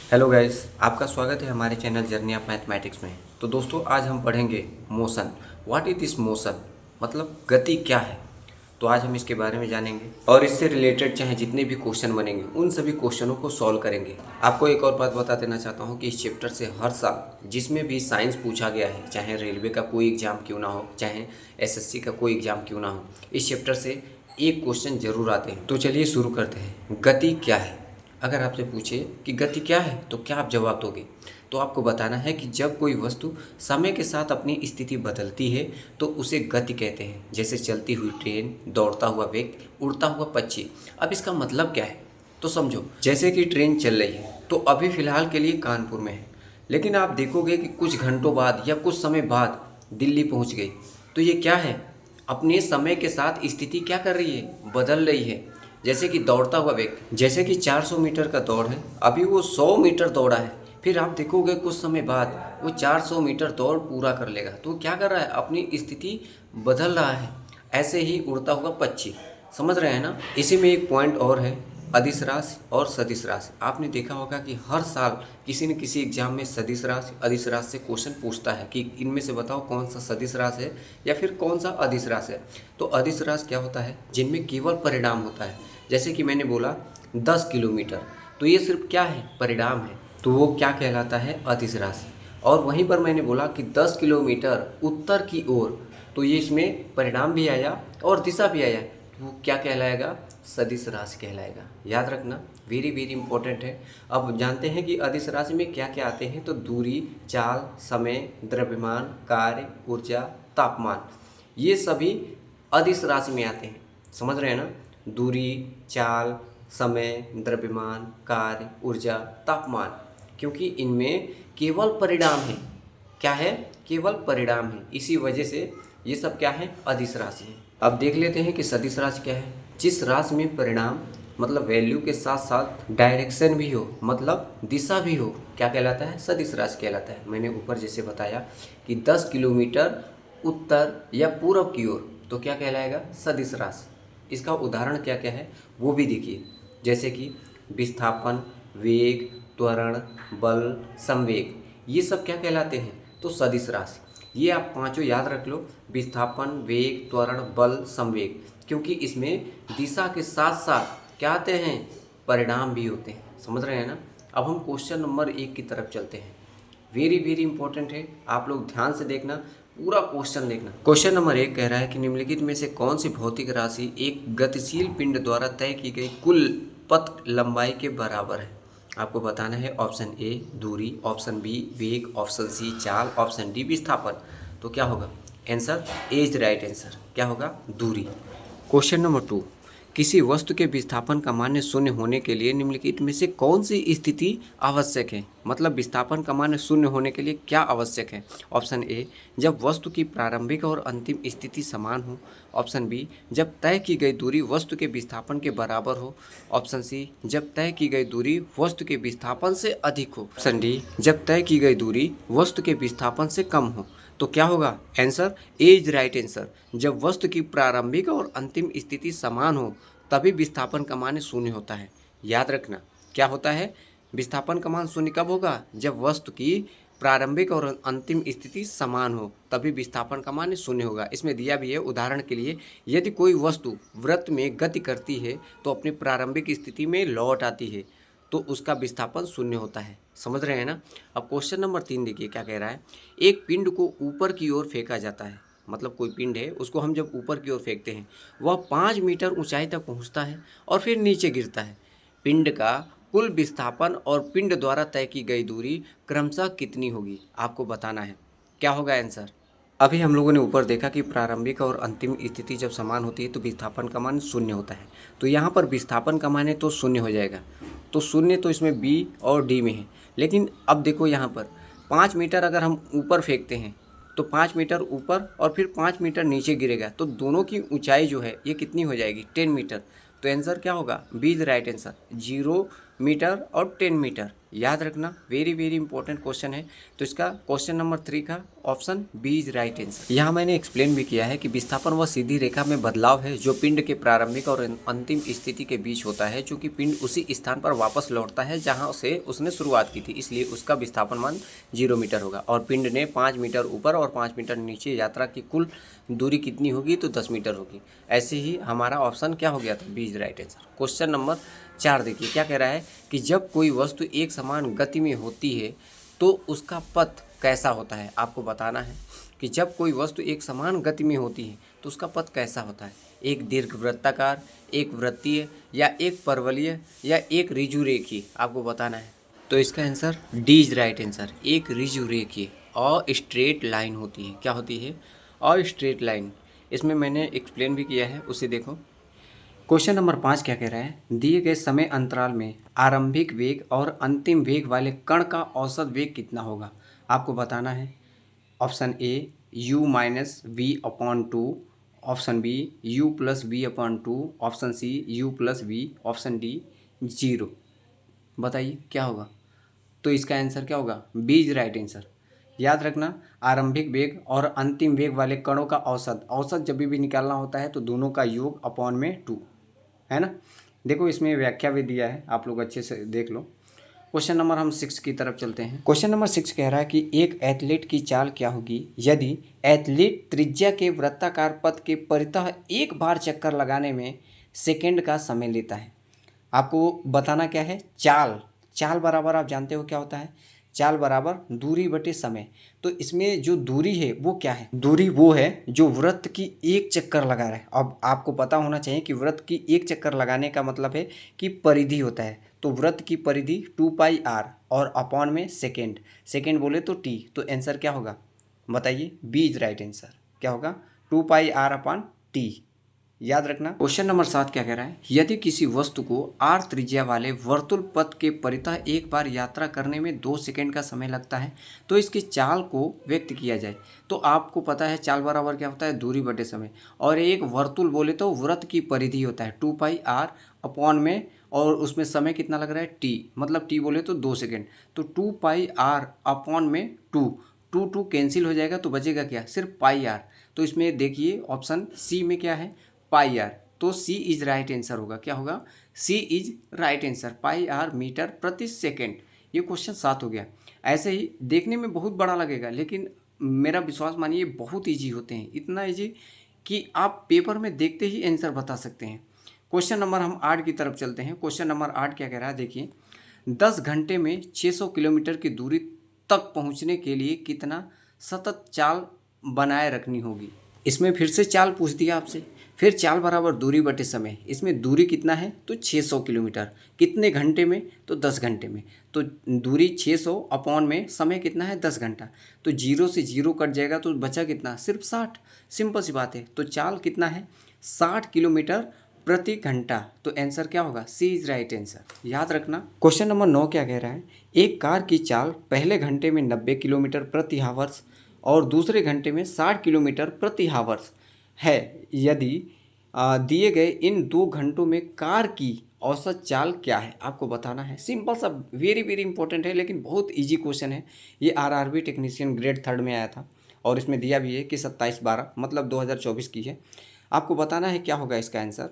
Hello guys, आपका स्वागत है हमारे चैनल जर्नी ऑफ मैथमेटिक्स में। तो दोस्तों, आज हम पढ़ेंगे motion. What is this motion, मतलब गति क्या है। तो आज हम इसके बारे में जानेंगे और इससे रिलेटेड चाहे जितने भी क्वेश्चन बनेंगे उन सभी क्वेश्चनों को सॉल्व करेंगे। आपको एक और बात बता देना चाहता हूँ कि इस चैप्टर से हर साल जिसमें भी साइंस पूछा गया है, चाहे रेलवे का कोई एग्जाम क्यों ना हो, चाहे एसएससी का कोई एग्जाम क्यों ना हो, इस चैप्टर से एक क्वेश्चन जरूर आते हैं। तो चलिए शुरू करते हैं। गति क्या है। अगर आपसे पूछे कि गति क्या है तो क्या आप जवाब दोगे। तो आपको बताना है कि जब कोई वस्तु समय के साथ अपनी स्थिति बदलती है तो उसे गति कहते हैं। जैसे चलती हुई ट्रेन, दौड़ता हुआ व्यक्ति, उड़ता हुआ पक्षी। अब इसका मतलब क्या है तो समझो। जैसे कि ट्रेन चल रही है तो अभी फ़िलहाल के लिए कानपुर में है, लेकिन आप देखोगे कि कुछ घंटों बाद या कुछ समय बाद दिल्ली पहुंच गई। तो ये क्या है, अपने समय के साथ स्थिति क्या कर रही है, बदल रही है। जैसे कि दौड़ता हुआ व्यक्ति, जैसे कि 400 मीटर का दौड़ है, अभी वो 100 मीटर दौड़ा है, फिर आप देखोगे कुछ समय बाद वो 400 मीटर दौड़ पूरा कर लेगा। तो क्या कर रहा है, अपनी स्थिति बदल रहा है। ऐसे ही उड़ता हुआ पक्षी, समझ रहे हैं ना। इसी में एक पॉइंट और है, अदिश राशि और सदिश राशि। आपने देखा होगा कि हर साल किसी न किसी एग्जाम में सदिश राशि, अदिश राशि से क्वेश्चन पूछता है कि इनमें से बताओ कौन सा सदिश राशि है या फिर कौन सा अदिश राशि है। तो अदिश राशि क्या होता है, जिनमें केवल परिणाम होता है। जैसे कि मैंने बोला 10 किलोमीटर, तो ये सिर्फ क्या है, परिणाम है, तो वो क्या कहलाता है, अदिश राशि। और वहीं पर मैंने बोला कि 10 किलोमीटर उत्तर की ओर, तो ये इसमें परिणाम भी आया और दिशा भी आया, तो वो क्या कहलाएगा, सदिश राशि कहलाएगा। याद रखना, वेरी वेरी इंपॉर्टेंट है। अब जानते हैं कि अदिश राशि में क्या क्या आते हैं। तो दूरी, चाल, समय, द्रव्यमान, कार्य, ऊर्जा, तापमान, ये सभी अदिश राशि में आते हैं। समझ रहे हैं ना। दूरी, चाल, समय, द्रव्यमान, कार्य, ऊर्जा, तापमान, क्योंकि इनमें केवल परिणाम है। क्या है, केवल परिणाम है, इसी वजह से ये सब क्या है, अदिश राशि है। अब देख लेते हैं कि सदिश राशि क्या है। जिस राशि में परिणाम मतलब वैल्यू के साथ साथ डायरेक्शन भी हो, मतलब दिशा भी हो, क्या कहलाता है, सदिश राशि कहलाता है। मैंने ऊपर जैसे बताया कि 10 किलोमीटर उत्तर या पूर्व की ओर, तो क्या कहलाएगा, सदिश राशि। इसका उदाहरण क्या क्या है वो भी देखिए। जैसे कि विस्थापन, वेग, त्वरण, बल, संवेग, ये सब क्या कहलाते हैं, तो सदिश राशि। ये आप पांचों याद रख लो, विस्थापन, वेग, त्वरण, बल, संवेग, क्योंकि इसमें दिशा के साथ साथ क्या आते हैं, परिणाम भी होते हैं। समझ रहे हैं ना। अब हम क्वेश्चन नंबर 1 की तरफ चलते हैं। वेरी वेरी इंपॉर्टेंट है, आप लोग ध्यान से देखना, पूरा क्वेश्चन देखना। क्वेश्चन नंबर 1 कह रहा है कि निम्नलिखित में से कौन सी भौतिक राशि एक गतिशील पिंड द्वारा तय की गई कुल पथ लंबाई के बराबर है। आपको बताना है ऑप्शन ए दूरी, ऑप्शन बी वेग, ऑप्शन सी चाल, ऑप्शन डी विस्थापन। तो क्या होगा answer, A is right answer. क्या होगा, दूरी। क्वेश्चन नंबर 2, किसी वस्तु के विस्थापन का मान शून्य होने के लिए निम्नलिखित में से कौन सी स्थिति आवश्यक है। मतलब विस्थापन का मान शून्य होने के लिए क्या आवश्यक है। ऑप्शन ए, जब वस्तु की प्रारंभिक और अंतिम स्थिति समान हो। ऑप्शन बी, जब तय की गई दूरी वस्तु के विस्थापन के बराबर हो। ऑप्शन सी, जब तय की गई दूरी वस्तु के विस्थापन से अधिक हो। ऑप्शन डी, जब तय की गई दूरी वस्तु के विस्थापन से कम हो। तो क्या होगा answer, A is right answer. जब वस्तु की प्रारंभिक और अंतिम स्थिति समान हो तभी विस्थापन का मान शून्य होता है। याद रखना, क्या होता है, विस्थापन का मान शून्य कब होगा, जब वस्तु की प्रारंभिक और अंतिम स्थिति समान हो तभी विस्थापन का मान शून्य होगा। इसमें दिया भी है, उदाहरण के लिए यदि कोई वस्तु वृत्त में गति करती है तो अपनी प्रारंभिक स्थिति में लौट आती है तो उसका विस्थापन शून्य होता है। समझ रहे हैं ना। अब क्वेश्चन नंबर 3 देखिए क्या कह रहा है। एक पिंड को ऊपर की ओर फेंका जाता है, मतलब कोई पिंड है उसको हम जब ऊपर की ओर फेंकते हैं वह 5 मीटर ऊंचाई तक पहुंचता है और फिर नीचे गिरता है। पिंड का कुल विस्थापन और पिंड द्वारा तय की गई दूरी क्रमशः कितनी होगी, आपको बताना है। क्या होगा आंसर। अभी हम लोगों ने ऊपर देखा कि प्रारंभिक और अंतिम स्थिति जब समान होती है तो विस्थापन का मान शून्य होता है। तो यहाँ पर विस्थापन का मान है तो शून्य हो जाएगा। तो शून्य तो इसमें बी और डी में है। लेकिन अब देखो यहाँ पर 5 मीटर अगर हम ऊपर फेंकते हैं तो 5 मीटर ऊपर और फिर 5 मीटर नीचे गिरेगा, तो दोनों की ऊंचाई जो है ये कितनी हो जाएगी, 10 मीटर। तो आंसर क्या होगा, B is right answer. 0 metre और 10 मीटर। याद रखना, वेरी वेरी इंपॉर्टेंट क्वेश्चन है। तो इसका क्वेश्चन नंबर 3 का option B is right answer. यहाँ मैंने एक्सप्लेन भी किया है कि विस्थापन व सीधी रेखा में बदलाव है जो पिंड के प्रारंभिक और अंतिम स्थिति के बीच होता है, चूंकि पिंड उसी स्थान पर वापस लौटता है जहाँ से उसने शुरुआत की थी, इसलिए उसका विस्थापन मान 0 मीटर होगा। और पिंड ने 5 मीटर ऊपर और 5 मीटर नीचे यात्रा की कुल दूरी कितनी होगी, तो 10 मीटर होगी। ऐसे ही हमारा ऑप्शन क्या हो गया था, B is right answer. Question number 4 देखिए क्या कह रहा है कि जब कोई वस्तु एक समान गति में होती है तो उसका पथ कैसा होता है। आपको बताना है कि जब कोई वस्तु एक समान गति में होती है तो उसका पथ कैसा होता है। एक दीर्घवृत्ताकार, एक वृत्तीय, या एक परवलय, या एक ऋजुरेखीय, आपको बताना है। तो इसका answer D is right answer. एक ऋजुरेखीय और स्ट्रेट लाइन होती है। क्या होती है, और स्ट्रेट लाइन। इसमें मैंने एक्सप्लेन भी किया है, उसे देखो। क्वेश्चन नंबर 5 क्या कह रहा है, दिए गए समय अंतराल में आरंभिक वेग और अंतिम वेग वाले कण का औसत वेग कितना होगा। आपको बताना है। Option A u minus V upon two, option B u plus V upon two, option C u plus V, option D 0। बताइए क्या होगा। तो इसका आंसर क्या होगा, बी इज राइट आंसर। याद रखना, आरंभिक वेग और अंतिम वेग वाले कणों का औसत जब भी निकालना होता है तो दोनों का योग अपॉन में 2 है ना। देखो इसमें व्याख्या भी दिया है, आप लोग अच्छे से देख लो। क्वेश्चन नंबर हम 6 की तरफ चलते हैं। क्वेश्चन नंबर 6 कह रहा है कि एक एथलीट की चाल क्या होगी यदि एथलीट त्रिज्या के वृत्ताकार पथ के परितः एक बार चक्कर लगाने में सेकेंड का समय लेता है। आपको बताना क्या है, चाल बराबर आप जानते हो क्या होता है, चाल बराबर दूरी बटे समय। तो इसमें जो दूरी है वो क्या है, दूरी वो है जो वृत्त की एक चक्कर लगा रहा है। अब आपको पता होना चाहिए कि वृत्त की एक चक्कर लगाने का मतलब है कि परिधि होता है। तो वृत्त की परिधि 2πr और अपॉन में सेकेंड बोले तो t। तो आंसर क्या होगा बताइए, बी इज राइट आंसर। क्या होगा, 2πr अपॉन t। याद रखना। क्वेश्चन नंबर 7 क्या कह रहा है, यदि किसी वस्तु को r त्रिज्या वाले वर्तुल पथ के परितः एक बार यात्रा करने में 2 सेकंड का समय लगता है तो इसकी चाल को व्यक्त किया जाए। तो आपको पता है चाल बराबर क्या होता है, दूरी बटे समय। और एक वर्तुल बोले तो वृत्त की परिधि होता है 2πr अपॉन में, और उसमें समय कितना लग रहा है t, मतलब t बोले तो 2 सेकेंड। तो 2πr अपॉन में 2 कैंसिल हो जाएगा तो बचेगा क्या, सिर्फ πr। तो इसमें देखिए ऑप्शन सी में क्या है, πr। तो सी इज राइट आंसर होगा। क्या होगा, C is right answer, πr metre प्रति सेकेंड। ये क्वेश्चन 7 हो गया। ऐसे ही देखने में बहुत बड़ा लगेगा लेकिन मेरा विश्वास मानिए बहुत इजी होते हैं, इतना इजी कि आप पेपर में देखते ही आंसर बता सकते हैं। क्वेश्चन नंबर हम 8 की तरफ चलते हैं। क्वेश्चन नंबर 8 क्या कह रहा है, देखिए 10 घंटे में 600 किलोमीटर की दूरी तक पहुंचने के लिए कितना सतत चाल बनाए रखनी होगी। इसमें फिर से चाल पूछ दिया आपसे, फिर चाल बराबर दूरी बटे समय। इसमें दूरी कितना है तो 600 किलोमीटर, कितने घंटे में तो 10 घंटे में। तो दूरी 600 अपॉन में समय कितना है 10 घंटा। तो 0 से 0 कट जाएगा तो बचा कितना, सिर्फ 60। सिंपल सी बात है। तो चाल कितना है 60 किलोमीटर प्रति घंटा। तो आंसर क्या होगा, सी इज राइट आंसर। याद रखना। क्वेश्चन नंबर 9 क्या कह रहा है, एक कार की चाल पहले घंटे में 90 किलोमीटर प्रति हावर्स और दूसरे घंटे में 60 किलोमीटर प्रति हावर्स है। यदि दिए गए इन 2 घंटों में कार की औसत चाल क्या है, आपको बताना है। सिंपल सा, वेरी वेरी इंपॉर्टेंट है लेकिन बहुत इजी क्वेश्चन है। ये आरआरबी टेक्नीशियन ग्रेड 3 में आया था और इसमें दिया भी है कि 27/12 मतलब 2024 की है। आपको बताना है क्या होगा इसका आंसर।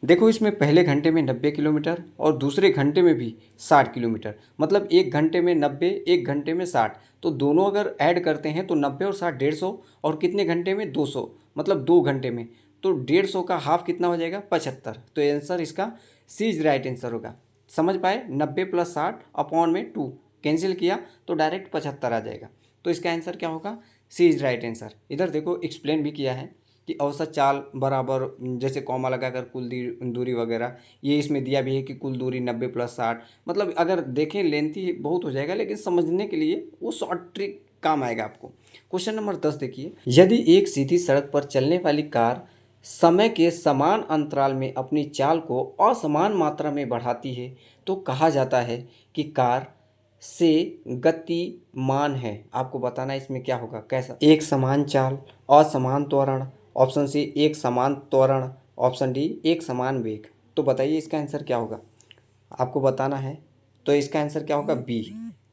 देखो इसमें पहले घंटे में 90 किलोमीटर और दूसरे घंटे में भी 60 किलोमीटर, मतलब एक घंटे में 90, एक घंटे में 60। तो दोनों अगर ऐड करते हैं तो 90 और 60 150, और कितने घंटे में 200, मतलब 2 घंटे में। तो 150 का हाफ कितना हो जाएगा 75। तो आंसर इसका सी इज राइट आंसर होगा। समझ पाए, 90 + 60 अपॉन में 2 कैंसिल किया तो डायरेक्ट 75 आ जाएगा। तो इसका आंसर क्या होगा, सी इज राइट आंसर। इधर देखो एक्सप्लेन भी किया है कि औसत चाल बराबर, जैसे कॉमा लगाकर कुल दूरी वगैरह, ये इसमें दिया भी है कि कुल दूरी 90 + 60। मतलब अगर देखें लेंथी बहुत हो जाएगा लेकिन समझने के लिए वो शॉर्ट ट्रिक काम आएगा आपको। क्वेश्चन नंबर 10 देखिए, यदि एक सीधी सड़क पर चलने वाली कार समय के समान अंतराल में अपनी चाल को असमान मात्रा में बढ़ाती है तो कहा जाता है कि कार से गतिमान है। आपको बताना इसमें क्या होगा, कैसा, एक समान चाल, असमान त्वरण, ऑप्शन सी एक समान त्वरण, ऑप्शन डी एक समान वेग। तो बताइए इसका आंसर क्या होगा। आपको बताना है। तो इसका आंसर क्या होगा? बी।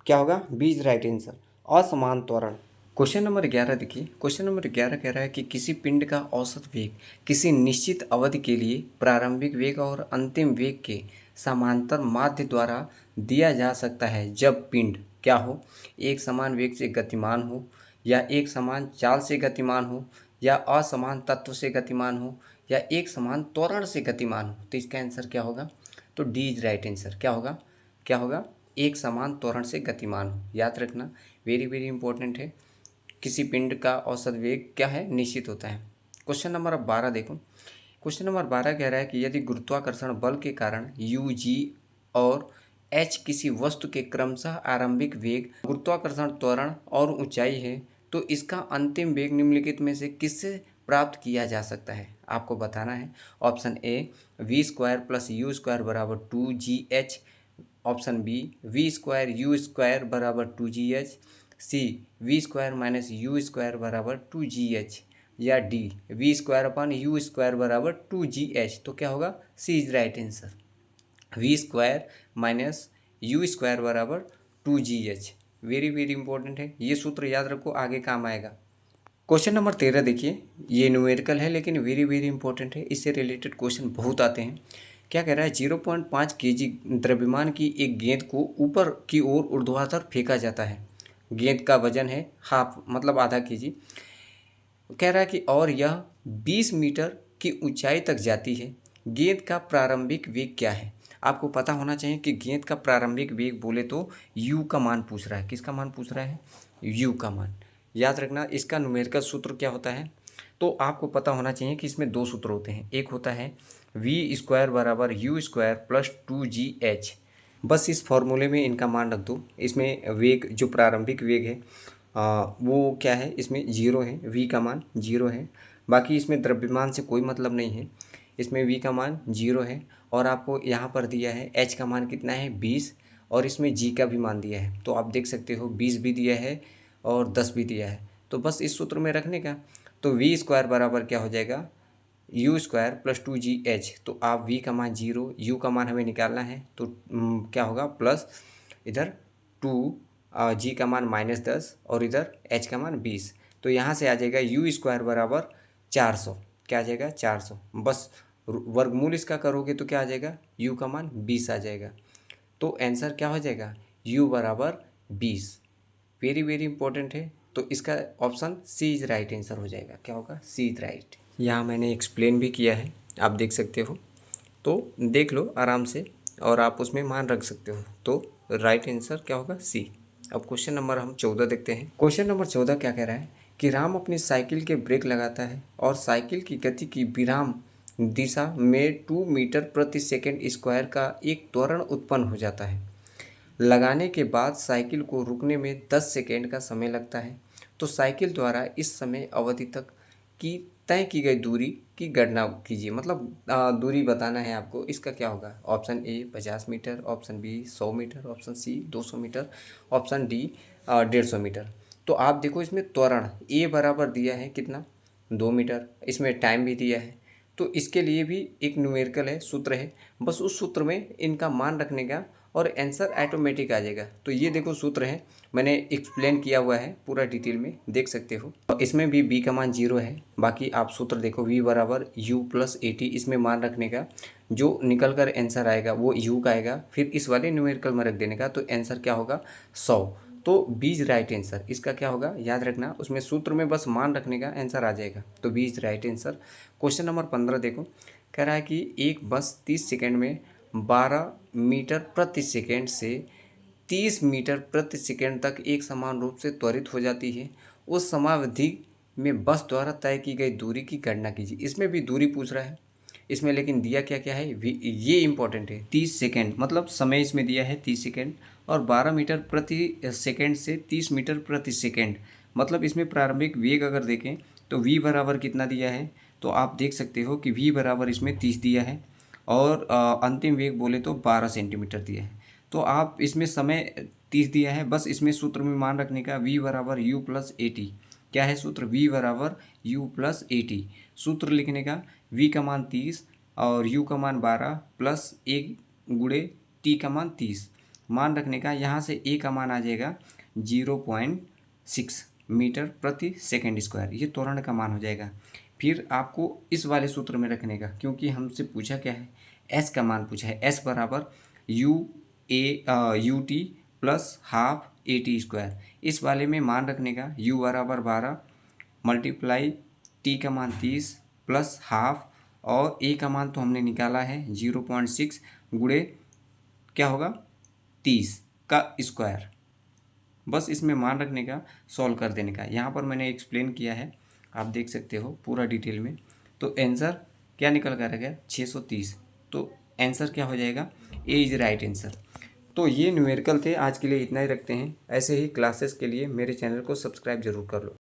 क्या होगा? बी इज राइट आंसर, असमान त्वरण। क्वेश्चन नंबर 11 देखिए। क्वेश्चन नंबर 11 कह रहा है कि किसी पिंड का औसत वेग किसी निश्चित अवधि के लिए प्रारंभिक वेग और अंतिम वेग के समांतर माध्य द्वारा दिया जा सकता है जब पिंड क्या हो? एक समान वेग से गतिमान हो, या एक समान चाल से गतिमान हो, या असमान तत्व से गतिमान हो, या एक समान त्वरण से गतिमान हो। तो इसका आंसर क्या होगा? तो डी इज राइट आंसर। क्या होगा? क्या होगा? एक समान त्वरण से गतिमान हो। याद रखना, वेरी वेरी इंपॉर्टेंट है। किसी पिंड का औसत वेग क्या है? निश्चित होता है। क्वेश्चन नंबर 12 देखो। क्वेश्चन नंबर 12 कह रहा है कि यदि गुरुत्वाकर्षण बल के कारण यू जी और एच किसी वस्तु के क्रमशः आरंभिक वेग, गुरुत्वाकर्षण त्वरण और ऊंचाई है, तो इसका अंतिम वेग निम्नलिखित में से किससे प्राप्त किया जा सकता है? आपको बताना है। Option A v square plus u square बराबर 2gh, option B v square u square बराबर 2gh, C v square minus u square बराबर 2gh, या D v square upon u square बराबर 2gh। तो क्या होगा? C is right answer. V square minus u square बराबर 2gh। Very very important है, ये सूत्र याद रखो, आगे काम आएगा। क्वेश्चन नंबर 13 देखिए। ये न्यूमेरिकल है लेकिन वेरी वेरी इंपॉर्टेंट है, इससे रिलेटेड क्वेश्चन बहुत आते हैं। क्या कह रहा है? 0.5 kg द्रव्यमान की एक गेंद को ऊपर की ओर ऊर्ध्वाधर फेंका जाता है। गेंद का वजन है हाफ, मतलब आधा kg। कह रहा है कि और यह 20 मीटर की ऊंचाई तक जाती है। गेंद का प्रारंभिक वेग क्या है? आपको पता होना चाहिए कि गेंद का प्रारंभिक वेग बोले तो यू का मान पूछ रहा है। किसका मान पूछ रहा है? यू का मान। याद रखना, इसका न्यूमेरिकल सूत्र क्या होता है? तो आपको पता होना चाहिए कि इसमें दो सूत्र होते हैं। एक होता है वी स्क्वायर बराबर यू स्क्वायर प्लस 2gh। बस इस फॉर्मूले में इनका मान रख दो। इसमें वेग, जो प्रारंभिक वेग है वो क्या है? इसमें जीरो है, वी का मान जीरो है। बाकी इसमें द्रव्यमान से कोई मतलब नहीं है, इसमें वी का मान जीरो है। और आपको यहाँ पर दिया है एच का मान कितना है? 20, और इसमें जी का भी मान दिया है। तो आप देख सकते हो 20 भी दिया है और 10 भी दिया है। तो बस इस सूत्र में रखने का। तो वी स्क्वायर बराबर क्या हो जाएगा? You square plus 2gh। तो आप वी का मान जीरो, यू का मान हमें निकालना है, तो क्या होगा? प्लस इधर 2, जी का मान -10 और इधर एच का मान 20। तो यहाँ से आ जाएगा यू स्क्वायर बराबर 400। क्या आ जाएगा? 400। बस वर्गमूल इसका करोगे तो क्या आ जाएगा? यू का मान 20 आ जाएगा। तो आंसर क्या हो जाएगा? यू बराबर 20। वेरी वेरी इंपॉर्टेंट है। तो इसका option C is right answer हो जाएगा। क्या होगा? C is right. यहाँ मैंने एक्सप्लेन भी किया है, आप देख सकते हो, तो देख लो आराम से और आप उसमें मान रख सकते हो। तो राइट आंसर क्या होगा? सी। अब क्वेश्चन नंबर हम 14 देखते हैं। क्वेश्चन नंबर 14 क्या कह रहा है कि राम अपनी साइकिल के ब्रेक लगाता है और साइकिल की गति की विराम दिशा में 2 मीटर प्रति सेकंड स्क्वायर का एक त्वरण उत्पन्न हो जाता है। लगाने के बाद साइकिल को रुकने में 10 सेकेंड का समय लगता है। तो साइकिल द्वारा इस समय अवधि तक की तय की गई दूरी की गणना कीजिए। मतलब दूरी बताना है आपको। इसका क्या होगा? Option A 50 metre, option B 100 metre, option C 200 metre, option D 150 metre. तो आप देखो, इसमें त्वरण ए बराबर दिया है कितना? 2 मीटर। इसमें टाइम भी दिया है। तो इसके लिए भी एक न्यूमेरिकल है, सूत्र है। बस उस सूत्र में इनका मान रखने का और आंसर ऑटोमेटिक आ जाएगा। तो ये देखो सूत्र है, मैंने एक्सप्लेन किया हुआ है पूरा डिटेल में, देख सकते हो। इसमें भी बी का मान जीरो है। बाकी आप सूत्र देखो, वी बराबर यू प्लस 80, इसमें मान रखने का, जो निकल कर आंसर आएगा वो यू का आएगा। फिर इस वाले न्यूमेरिकल में रख देने का, तो आंसर क्या होगा? 100। तो बी इज राइट आंसर। इसका क्या होगा? याद रखना, उसमें सूत्र में बस मान रखने का, आंसर आ जाएगा। तो B is right answer. Question number 15 देखो। कह रहा है कि एक बस 30 सेकेंड में 12 मीटर प्रति सेकेंड से 30 मीटर प्रति सेकेंड तक एक समान रूप से त्वरित हो जाती है। उस समयावधि में बस द्वारा तय की गई दूरी की गणना कीजिए। इसमें भी दूरी पूछ रहा है, इसमें लेकिन दिया क्या क्या है? ये इंपॉर्टेंट है। 30 सेकेंड मतलब समय इसमें दिया है 30 सेकेंड, और 12 मीटर प्रति सेकेंड से 30 मीटर प्रति सेकेंड। मतलब इसमें प्रारंभिक वेग अगर देखें तो v बराबर कितना दिया है? तो आप देख सकते हो कि v बराबर इसमें 30 दिया है, और अंतिम वेग बोले तो 12 सेंटीमीटर दिया है। तो आप इसमें समय 30 दिया है, बस इसमें सूत्र में मान रखने का, v बराबर यू प्लस 80। क्या है सूत्र? v बराबर यू प्लस 80। सूत्र लिखने का, v का मान 30 और u का मान 12 प्लस 1 गुणे टी का मान 30 मान रखने का। यहाँ से ए का मान आ जाएगा 0.6 मीटर प्रति सेकेंड स्क्वायर, ये त्वरण का मान हो जाएगा। फिर आपको इस वाले सूत्र में रखने का, क्योंकि हमसे पूछा क्या है, एस का मान पूछा है। एस बराबर U T plus half A T square. इस वाले में मान रखने का, u बराबर 12 मल्टीप्लाई टी का मान 30 प्लस हाफ, और ए का मान तो हमने निकाला है 0.6 गुणे क्या होगा 30 का स्क्वायर। बस इसमें मान रखने का, सॉल्व कर देने का। यहाँ पर मैंने एक्सप्लेन किया है, आप देख सकते हो पूरा डिटेल में। तो आंसर क्या निकल कर आ गया 630। तो आंसर क्या हो जाएगा, ए इज राइट आंसर। तो ये न्यूमेरिकल थे, आज के लिए इतना ही रखते हैं। ऐसे ही क्लासेस के लिए मेरे चैनल को सब्सक्राइब जरूर कर लो।